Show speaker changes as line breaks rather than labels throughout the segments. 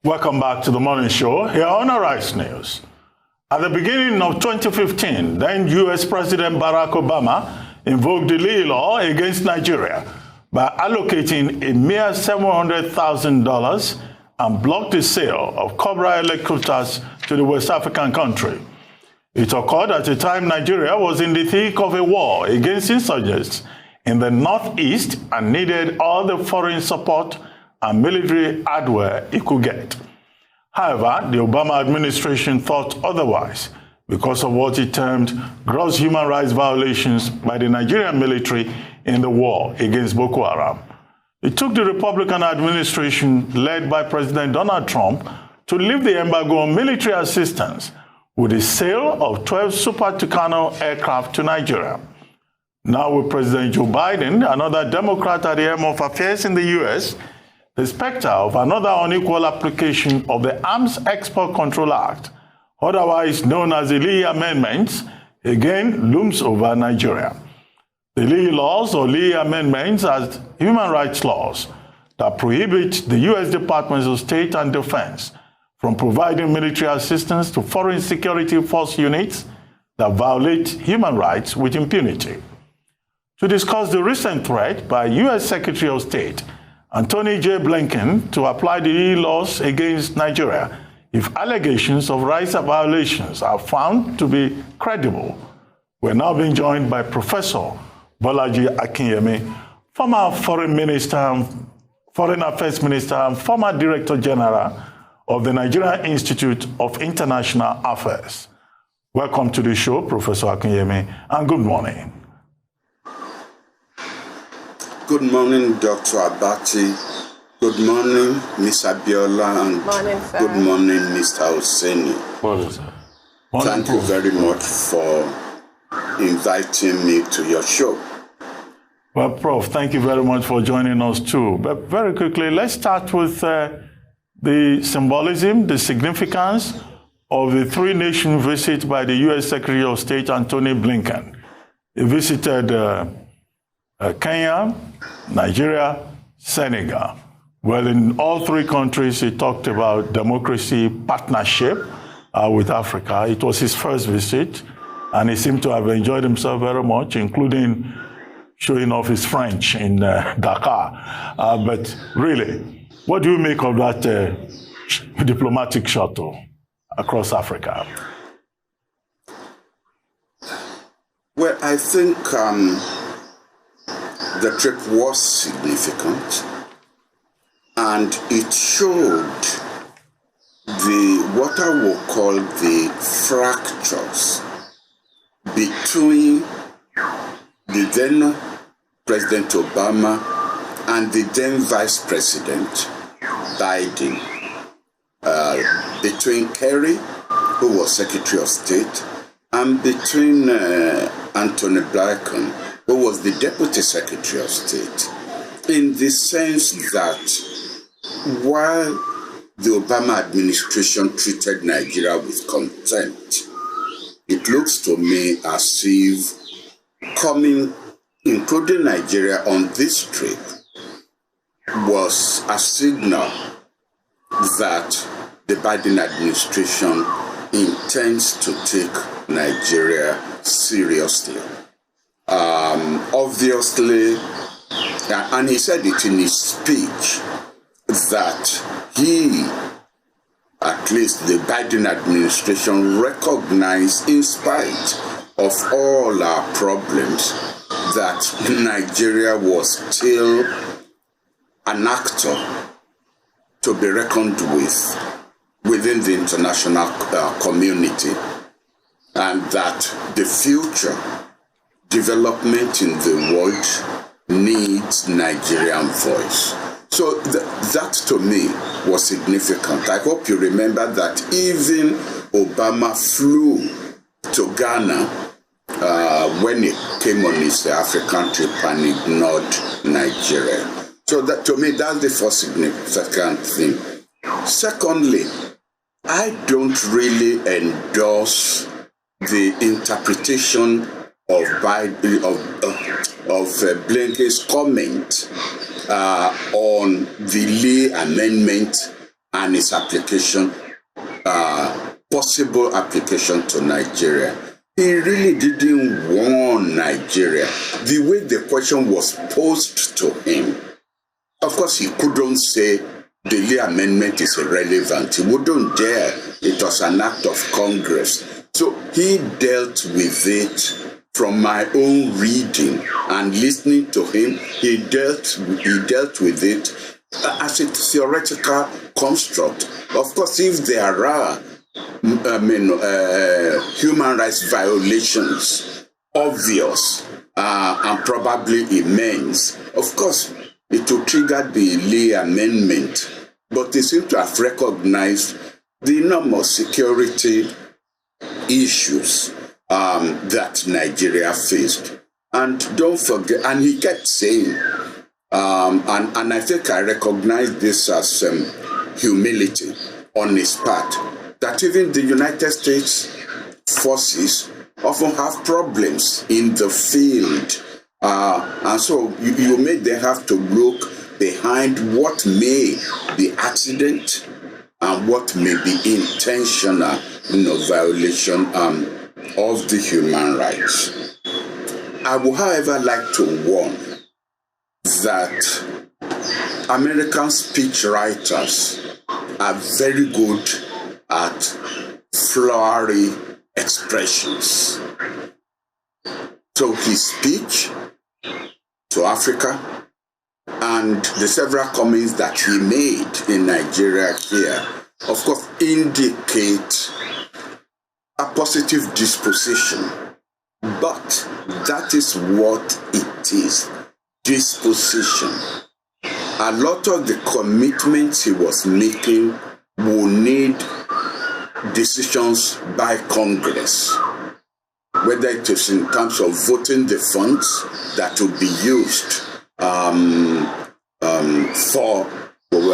Welcome back to the morning show here on Arise News. At the beginning of 2015, then U.S. President Barack Obama invoked the Lee Law against Nigeria by allocating a mere $700,000 and blocked the sale of Cobra helicopters to the West African country. It occurred at a time Nigeria was in the thick of a war against insurgents in the northeast and needed all the foreign support and military hardware it could get. However, the Obama administration thought otherwise because of what it termed gross human rights violations by the Nigerian military in the war against Boko Haram. It took the Republican administration led by President Donald Trump to lift the embargo on military assistance with the sale of 12 Super Tucano aircraft to Nigeria. Now with President Joe Biden, another Democrat at the helm of affairs in the U.S., the specter of another unequal application of the Arms Export Control Act, otherwise known as the Lee Amendments, again looms over Nigeria. The Lee Laws or Lee Amendments are human rights laws that prohibit the U.S. Departments of State and Defense from providing military assistance to foreign security force units that violate human rights with impunity. To discuss the recent threat by U.S. Secretary of State Antony J. Blinken to apply the Lee laws against Nigeria if allegations of rights violations are found to be credible, we're now being joined by Professor Bolaji Akinyemi, former Foreign Affairs Minister and former Director General of the Nigerian Institute of International Affairs. Welcome to the show, Professor Akinyemi, and good morning.
Good morning, Dr. Abati. Good morning, Ms. Abiola, and good morning, Mr. Hosseini.
Morning, sir.
Thank you very much for inviting me to your show.
Well, Prof, thank you very much for joining us too. But very quickly, let's start with the symbolism, the significance of the three-nation visit by the U.S. Secretary of State Antony Blinken. He visited Kenya, Nigeria, Senegal. Well, in all three countries, he talked about democracy partnership with Africa. It was his first visit, and he seemed to have enjoyed himself very much, including showing off his French in Dakar. But really, what do you make of that diplomatic shuttle across Africa?
Well, I think the trip was significant, and it showed what I will call the fractures between the then President Obama and the then Vice President Biden, between Kerry, who was Secretary of State, and between Antony Blinken, who was the Deputy Secretary of State, in the sense that while the Obama administration treated Nigeria with contempt, it looks to me as if including Nigeria on this trip was a signal that the Biden administration intends to take Nigeria seriously. Obviously, and he said it in his speech, that he, at least the Biden administration, recognized, in spite of all our problems, that Nigeria was still an actor to be reckoned with within the international community, and that the future development in the world needs Nigerian voice. So that to me was significant. I hope you remember that even Obama flew to Ghana when he came on his African trip and ignored Nigeria. So that, to me, that's the first significant thing. Secondly, I don't really endorse the interpretation of Blinken's comment on the Lee Amendment and its application, possible application to Nigeria. He really didn't warn Nigeria. The way the question was posed to him, of course, he couldn't say the Lee Amendment is irrelevant. He wouldn't dare. It was an act of Congress. So he dealt with it. From my own reading and listening to him, he dealt with it as a theoretical construct. Of course, if there are human rights violations, obvious and probably immense, of course, it will trigger the Lee Amendment. But they seem to have recognized the enormous security issues that Nigeria faced. And don't forget, and he kept saying, and I think I recognize this as humility on his part, that even the United States forces often have problems in the field. And so you may then have to look behind what may be accident and what may be intentional, violation of the human rights. I would, however, like to warn that American speech writers are very good at flowery expressions. So his speech to Africa and the several comments that he made in Nigeria here, of course, indicate a positive disposition. But that is what it is, disposition. A lot of the commitments he was making will need decisions by Congress, whether it is in terms of voting the funds that will be used for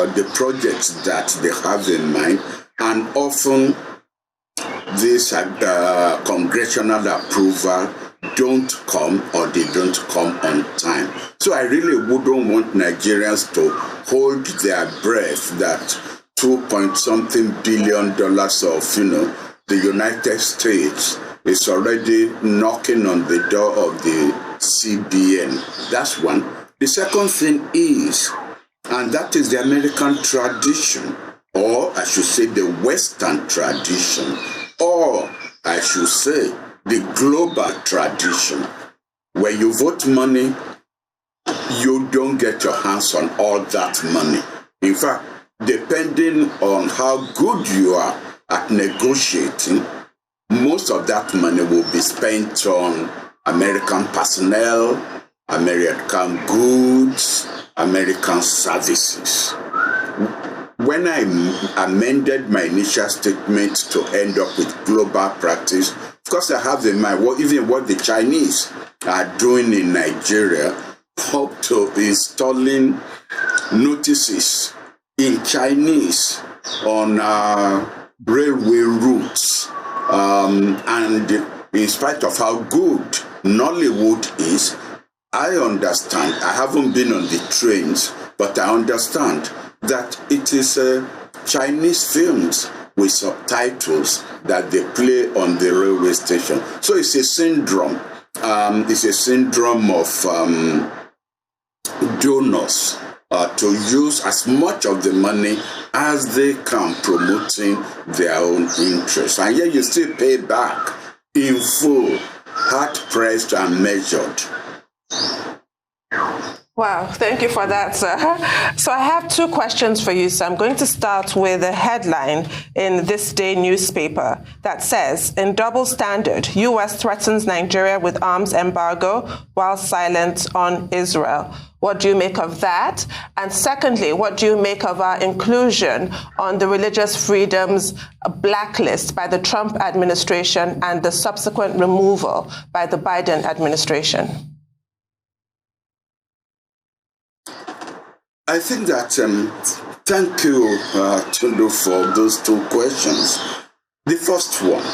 the projects that they have in mind, and often this congressional approval don't come, or they don't come on time. So I really wouldn't want Nigerians to hold their breath that $2.something billion of, the United States is already knocking on the door of the CBN. That's one. The second thing is, and that is the American tradition, or I should say the Western tradition, or I should say the global tradition. When you vote money, you don't get your hands on all that money. In fact, depending on how good you are at negotiating, most of that money will be spent on American personnel, American goods, American services. When I amended my initial statement to end up with global practice, of course I have in mind even what the Chinese are doing in Nigeria, up to installing notices in Chinese on railway routes. And in spite of how good Nollywood is, I understand, I haven't been on the trains, but I understand that it is Chinese films with subtitles that they play on the railway station. So it's a syndrome. It's a syndrome of donors to use as much of the money as they can, promoting their own interests. And yet you still pay back in full, hard-pressed and measured.
Wow, thank you for that, sir. So I have two questions for you. So I'm going to start with a headline in this day newspaper that says, in double standard, U.S. threatens Nigeria with arms embargo while silent on Israel. What do you make of that? And secondly, what do you make of our inclusion on the religious freedoms blacklist by the Trump administration and the subsequent removal by the Biden administration?
I think that, thank you, Tundu, for those two questions. The first one,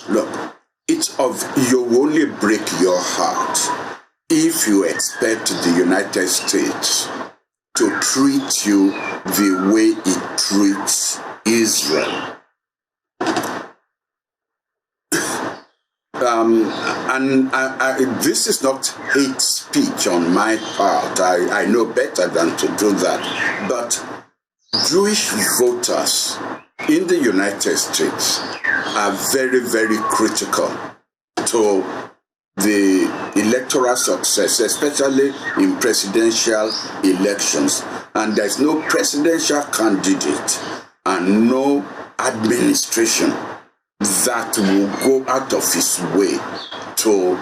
look, you only break your heart if you expect the United States to treat you the way it treats Israel. This is not hate speech on my part. I know better than to do that. But Jewish voters in the United States are very, very critical to the electoral success, especially in presidential elections. And there's no presidential candidate and no administration that will go out of its way to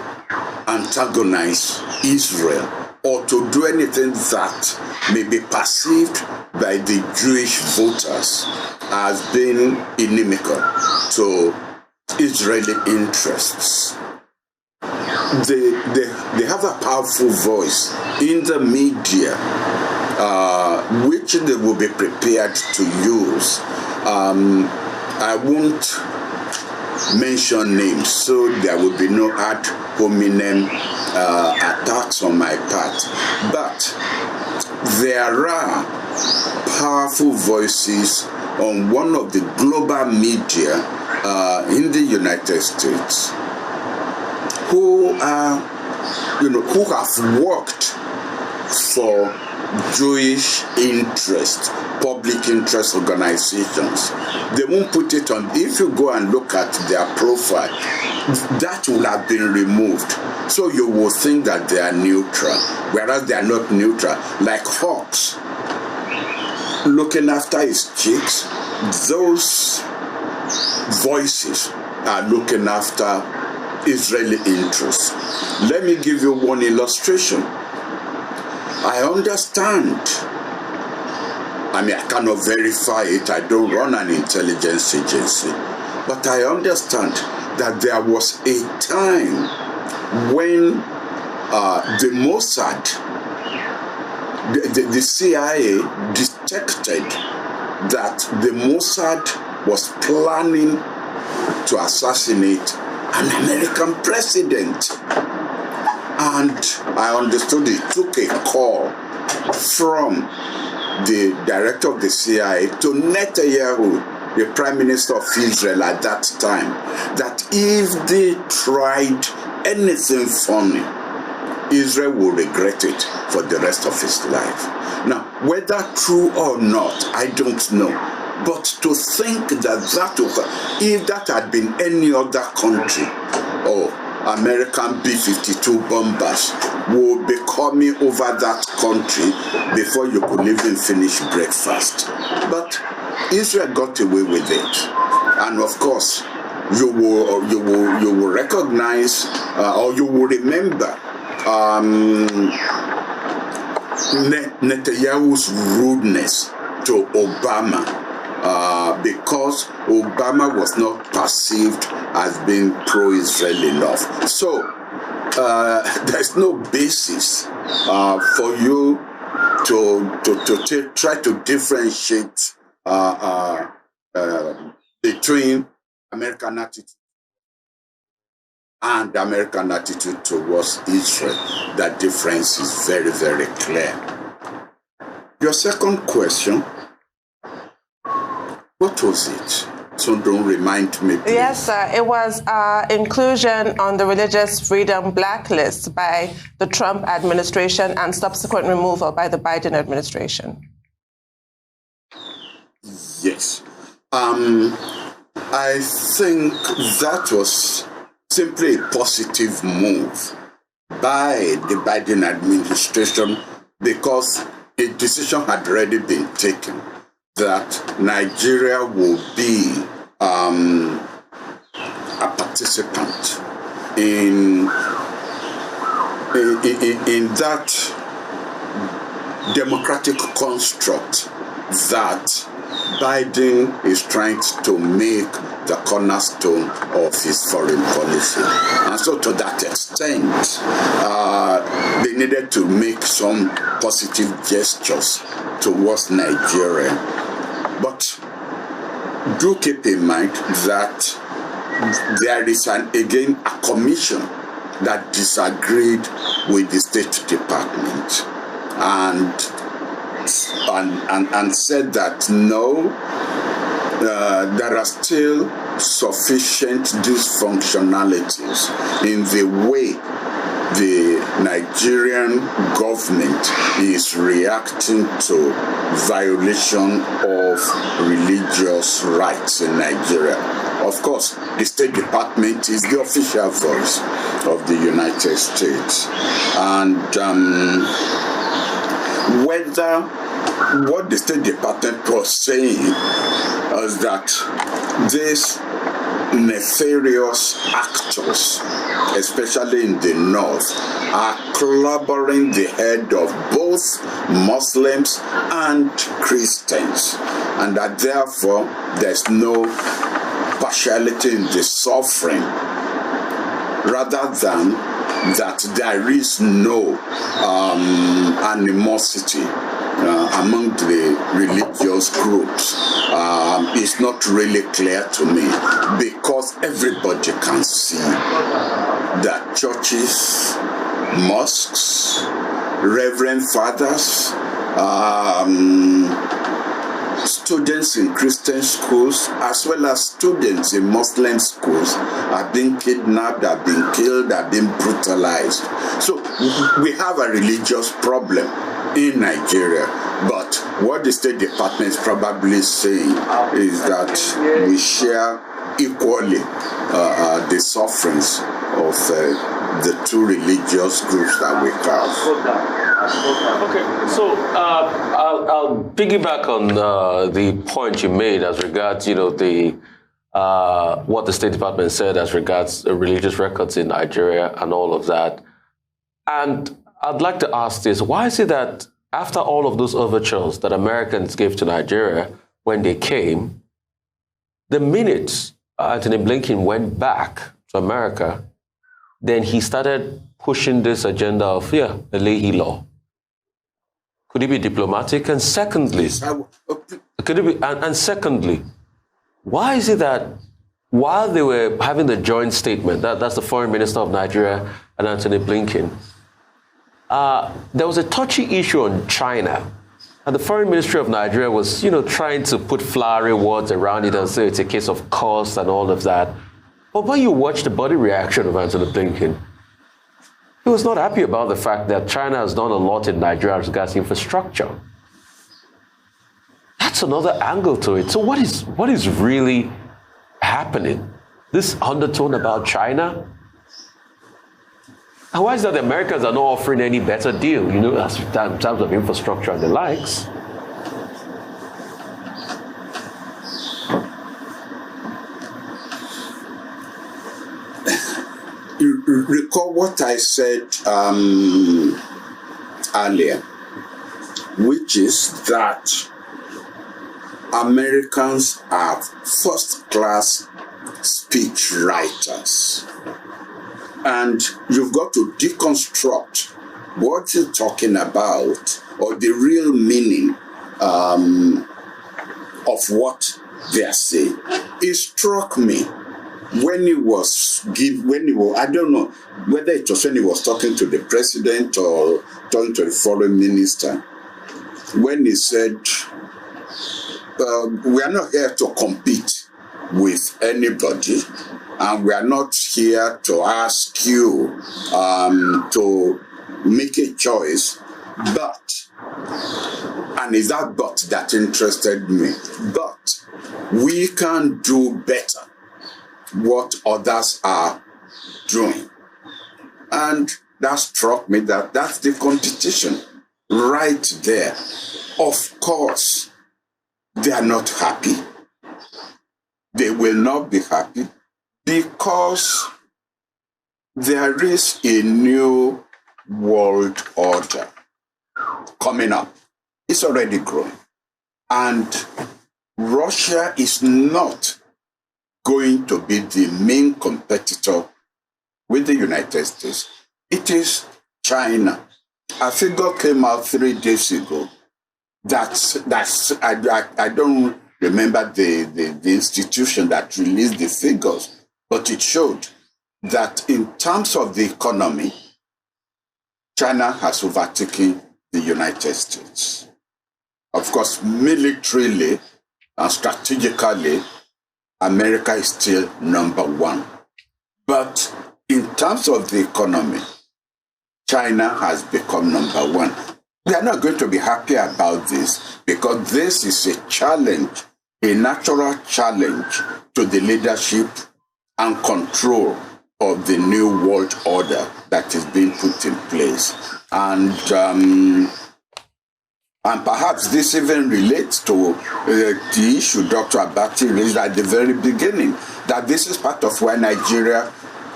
antagonize Israel or to do anything that may be perceived by the Jewish voters as being inimical to Israeli interests. They have a powerful voice in the media, which they will be prepared to use. I won't mention names, so there will be no ad hominem attacks on my part. But there are powerful voices on one of the global media in the United States who have worked for Jewish interest, public interest organizations. They won't put it on. If you go and look at their profile, that will have been removed. So you will think that they are neutral, whereas they are not neutral. Like Hawks, looking after his chicks, those voices are looking after Israeli interests. Let me give you one illustration. I understand. I mean, I cannot verify it. I don't run an intelligence agency. But I understand that there was a time when the Mossad, the CIA detected that the Mossad was planning to assassinate an American president. And I understood it took a call from the director of the CIA to Netanyahu, the prime minister of Israel at that time, that if they tried anything funny, Israel will regret it for the rest of his life. Now, whether true or not, I don't know. But to think that if that had been any other country, American B-52 bombers would be coming over that country before you could even finish breakfast. But Israel got away with it. And of course, you will recognize or you will remember Netanyahu's rudeness to Obama. Because Obama was not perceived as being pro-Israel enough. So there's no basis for you to try to differentiate between American attitude and American attitude towards Israel. That difference is very, very clear. Your second question, what was it? So don't remind me, please.
Yes, sir. It was inclusion on the religious freedom blacklist by the Trump administration and subsequent removal by the Biden administration.
Yes. I think that was simply a positive move by the Biden administration because a decision had already been taken that Nigeria will be a participant in that democratic construct that Biden is trying to make the cornerstone of his foreign policy. And so to that extent, they needed to make some positive gestures towards Nigeria. But do keep in mind that there is again a commission that disagreed with the State Department and said that no, there are still sufficient dysfunctionalities in the way the Nigerian government is reacting to violation of religious rights in Nigeria. Of course, the State Department is the official voice of the United States. And whether what the State Department was saying is that these nefarious actors, especially in the north, are clobbering the head of both Muslims and Christians, and that therefore there's no partiality in the suffering, rather than that there is no animosity among the religious groups. It's not really clear to me, because everybody can see that churches, mosques, reverend fathers, students in Christian schools, as well as students in Muslim schools, are being kidnapped, are being killed, are being brutalized. So we have a religious problem in Nigeria. But what the State Department is probably saying is that we share equally the sufferings of the two religious groups that we have.
Okay, so I'll piggyback on the point you made as regards, what the State Department said as regards religious records in Nigeria and all of that. And I'd like to ask this: why is it that after all of those overtures that Americans gave to Nigeria when they came, the minute Anthony Blinken went back to America, then he started pushing this agenda of, a Leahy law? Could it be diplomatic? And secondly, why is it that while they were having the joint statement, that's the Foreign Minister of Nigeria and Anthony Blinken, there was a touchy issue on China, and the Foreign Ministry of Nigeria was, trying to put flowery words around it and say it's a case of cost and all of that. But when you watch the body reaction of Anthony Blinken, he was not happy about the fact that China has done a lot in Nigeria as regards infrastructure. That's another angle to it. So what is really happening? This undertone about China? And why is that the Americans are not offering any better deal, as in terms of infrastructure and the likes?
You recall what I said earlier, which is that Americans are first-class speech writers. And you've got to deconstruct what you're talking about, or the real meaning of what they're saying. It struck me when he was, I don't know whether it was when he was talking to the president or talking to the foreign minister, when he said, we are not here to compete with anybody, and we are not here to ask you to make a choice, but, and it's that but that interested me, but we can do better what others are doing. And that struck me that that's the competition right there. Of course, they are not happy. They will not be happy because there is a new world order coming up. It's already growing. And Russia is not going to be the main competitor with the United States. It is China. A figure came out 3 days ago. I don't remember the institution that released the figures, but it showed that in terms of the economy, China has overtaken the United States. Of course, militarily and strategically, America is still number one. But in terms of the economy, China has become number one. We are not going to be happy about this because this is a challenge, a natural challenge to the leadership and control of the new world order that is being put in place. And perhaps this even relates to the issue Dr. Abati raised at the very beginning, that this is part of why Nigeria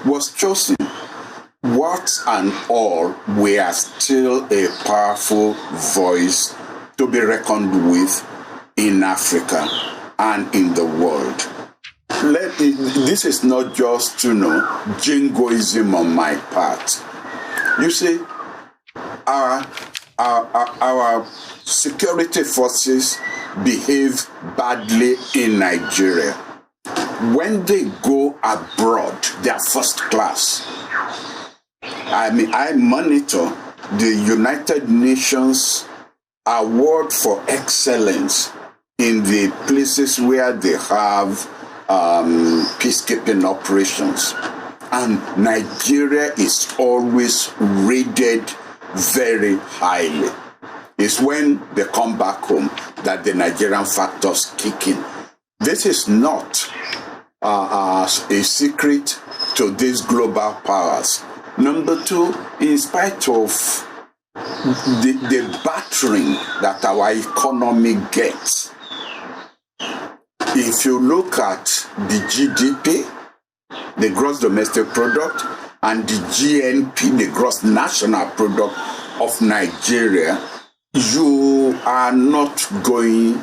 was chosen. What and all, we are still a powerful voice to be reckoned with in Africa and in the world. This is not just, jingoism on my part. You see, our security forces behave badly in Nigeria. When they go abroad, they are first class. I monitor the United Nations Award for Excellence in the places where they have peacekeeping operations. And Nigeria is always rated very highly. It's when they come back home that the Nigerian factors kick in. This is not a secret to these global powers. Number two, in spite of the battering that our economy gets, if you look at the GDP, the gross domestic product, and the GNP, the gross national product of Nigeria, you are not going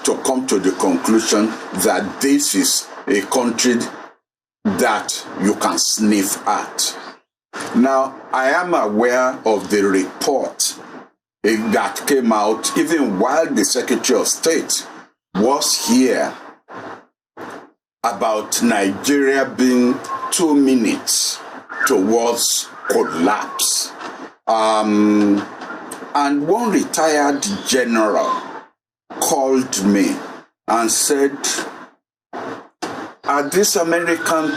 to come to the conclusion that this is a country that you can sniff at. Now, I am aware of the report that came out even while the Secretary of State was here about Nigeria being 2 minutes towards collapse. And one retired general called me and said, are these American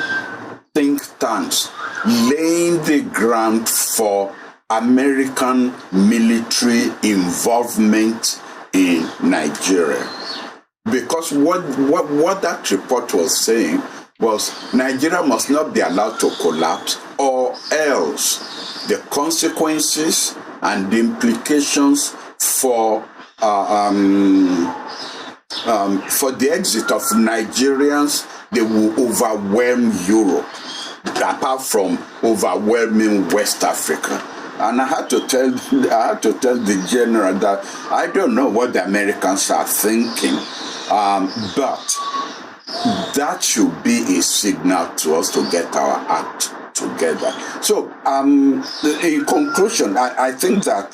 think tanks laying the ground for American military involvement in Nigeria? Because what that report was saying was Nigeria must not be allowed to collapse, or else the consequences and the implications for the exit of Nigerians, they will overwhelm Europe, apart from overwhelming West Africa. And I had to tell the general that I don't know what the Americans are thinking, but that should be a signal to us to get our act together. So, in conclusion, I think that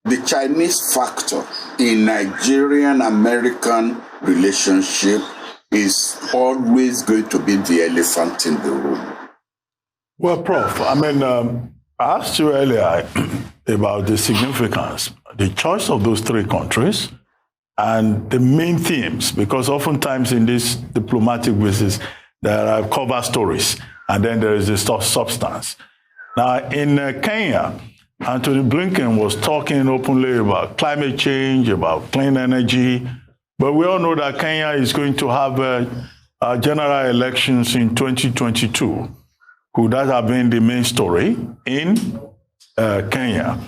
the Chinese factor in Nigerian-American relationship is always going to be the elephant in the room.
Well, Prof, I asked you earlier about the significance, the choice of those 3 countries, and the main themes, because oftentimes in this diplomatic business, there are cover stories, and then there is the substance. Now, in Kenya, Anthony Blinken was talking openly about climate change, about clean energy, but we all know that Kenya is going to have general elections in 2022. Could that have been the main story in Kenya?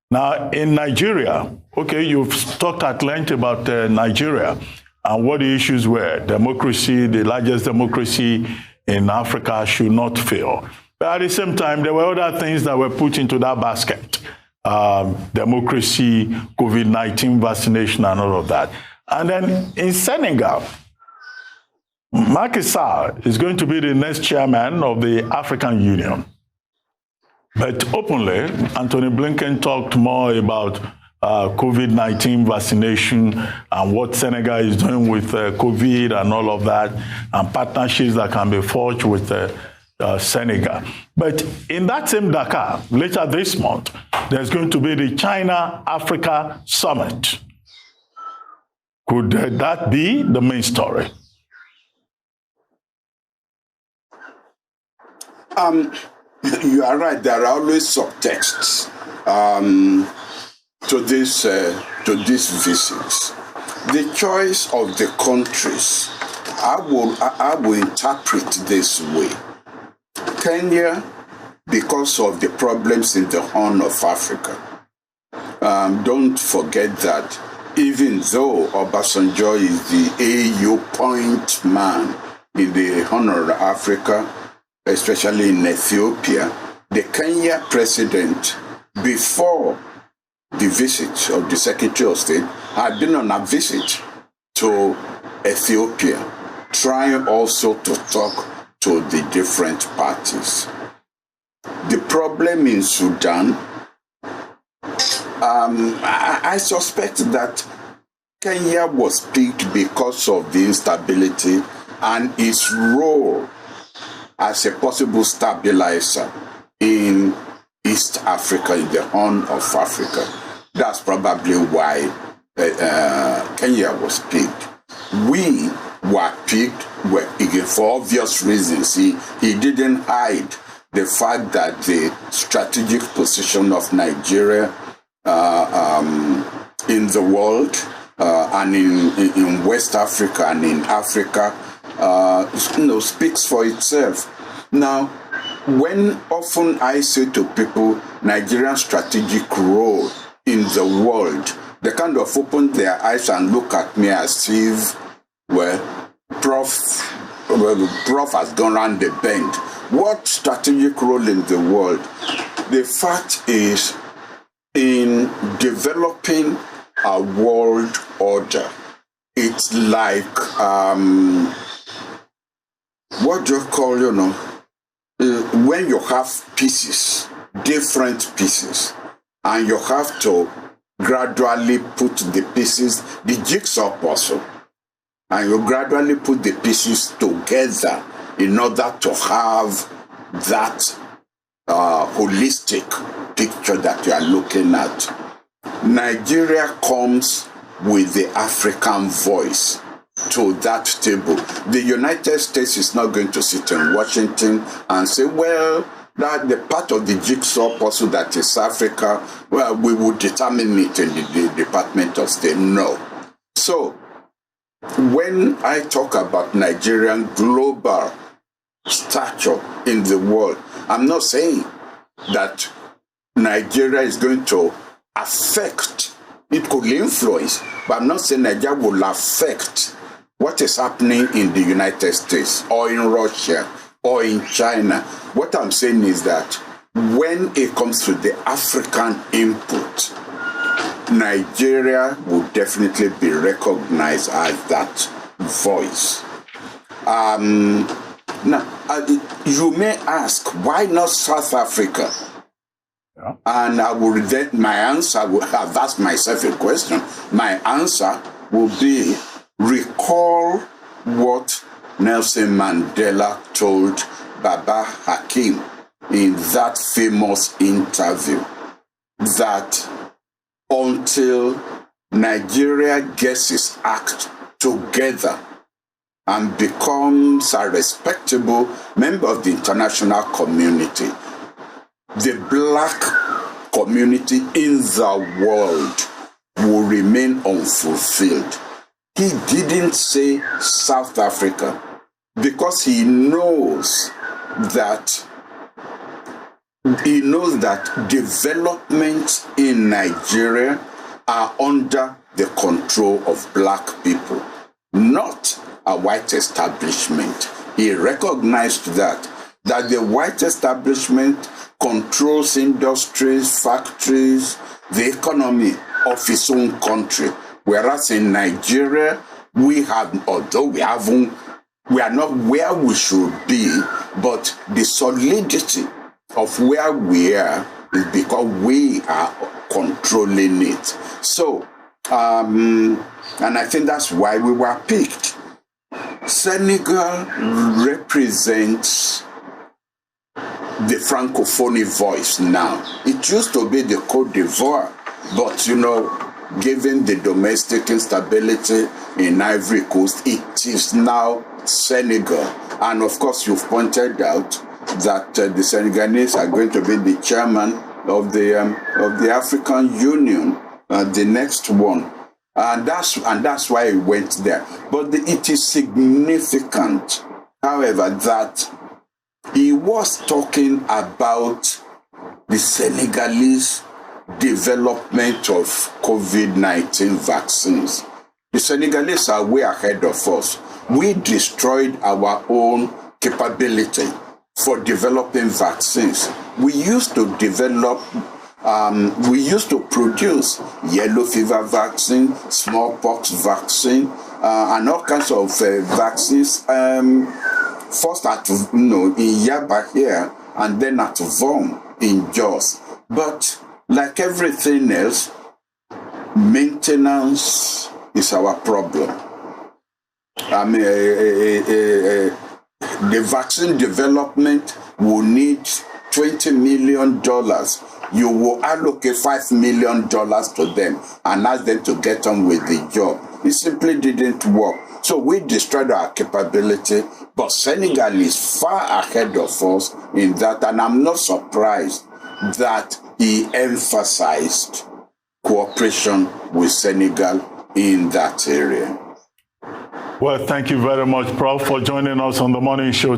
Now, in Nigeria, okay, you've talked at length about Nigeria and what the issues were. Democracy, the largest democracy in Africa, should not fail. But at the same time, there were other things that were put into that basket. Democracy, COVID-19 vaccination, and all of that. And then in Senegal, Macky Sall is going to be the next chairman of the African Union. But openly, Anthony Blinken talked more about COVID-19 vaccination and what Senegal is doing with COVID and all of that, and partnerships that can be forged with Senegal. But in that same Dakar, later this month, there's going to be the China-Africa Summit. Could that be the main story?
You are right. There are always subtexts to these visits. The choice of the countries, I will interpret this way. Kenya, because of the problems in the Horn of Africa. Don't forget that even though Obasanjo is the AU point man in the Horn of Africa, especially in Ethiopia, the Kenya president, before the visit of the Secretary of State, had been on a visit to Ethiopia, trying also to talk to the different parties. The problem in Sudan, I suspect that Kenya was picked because of the instability and its role as a possible stabilizer in East Africa, in the Horn of Africa. That's probably why Kenya was picked. We were picked again for obvious reasons. He didn't hide the fact that the strategic position of Nigeria in the world and in West Africa and in Africa speaks for itself. Now, when often I say to people, Nigeria's strategic role in the world, they kind of open their eyes and look at me as if, Prof has gone around the bend. What strategic role in the world? The fact is, in developing a world order, it's like, what do you call, when you have pieces, different pieces, and you have to gradually put the pieces, the jigsaw puzzle, and you gradually put the pieces together in order to have that holistic picture that you are looking at. Nigeria comes with the African voice to that table. The United States is not going to sit in Washington and say, that the part of the jigsaw puzzle that is Africa, we will determine it in the Department of State. No. So, when I talk about Nigerian global stature in the world, I'm not saying that Nigeria is going to affect, it could influence, but I'm not saying Nigeria will affect what is happening in the United States or in Russia or in China. What I'm saying is that when it comes to the African input, Nigeria will definitely be recognized as that voice. Now, you may ask, why not South Africa? Yeah. And I will have asked myself a question. My answer will be, recall what Nelson Mandela told Baba Hakim in that famous interview, that until Nigeria gets its act together and becomes a respectable member of the international community, the black community in the world will remain unfulfilled. He didn't say South Africa because he knows that he knows that developments in Nigeria are under the control of black people, not a white establishment. He recognized that the white establishment controls industries, factories, the economy of its own country. Whereas in Nigeria, we have, although we are not where we should be, but the solidity of where we are is because we are controlling it. So, and I think that's why we were picked. Senegal represents the Francophone voice now. It used to be the Côte d'Ivoire, but given the domestic instability in Ivory Coast, it is now Senegal. And of course, you've pointed out that the Senegalese are going to be the chairman of the African Union, the next one. And that's why he went there. But it is significant, however, that he was talking about the Senegalese development of COVID-19 vaccines. The Senegalese are way ahead of us. We destroyed our own capability for developing vaccines. We used to produce yellow fever vaccine, smallpox vaccine, and all kinds of vaccines. First at in Yaba here, and then at Vom in Jos. But like everything else, maintenance is our problem. I mean, the vaccine development will need $20 million. You will allocate $5 million to them and ask them to get on with the job. It simply didn't work. So we destroyed our capability, but Senegal is far ahead of us in that, and I'm not surprised that he emphasized cooperation with Senegal in that area.
Well, thank you very much, Prof, for joining us on the morning show.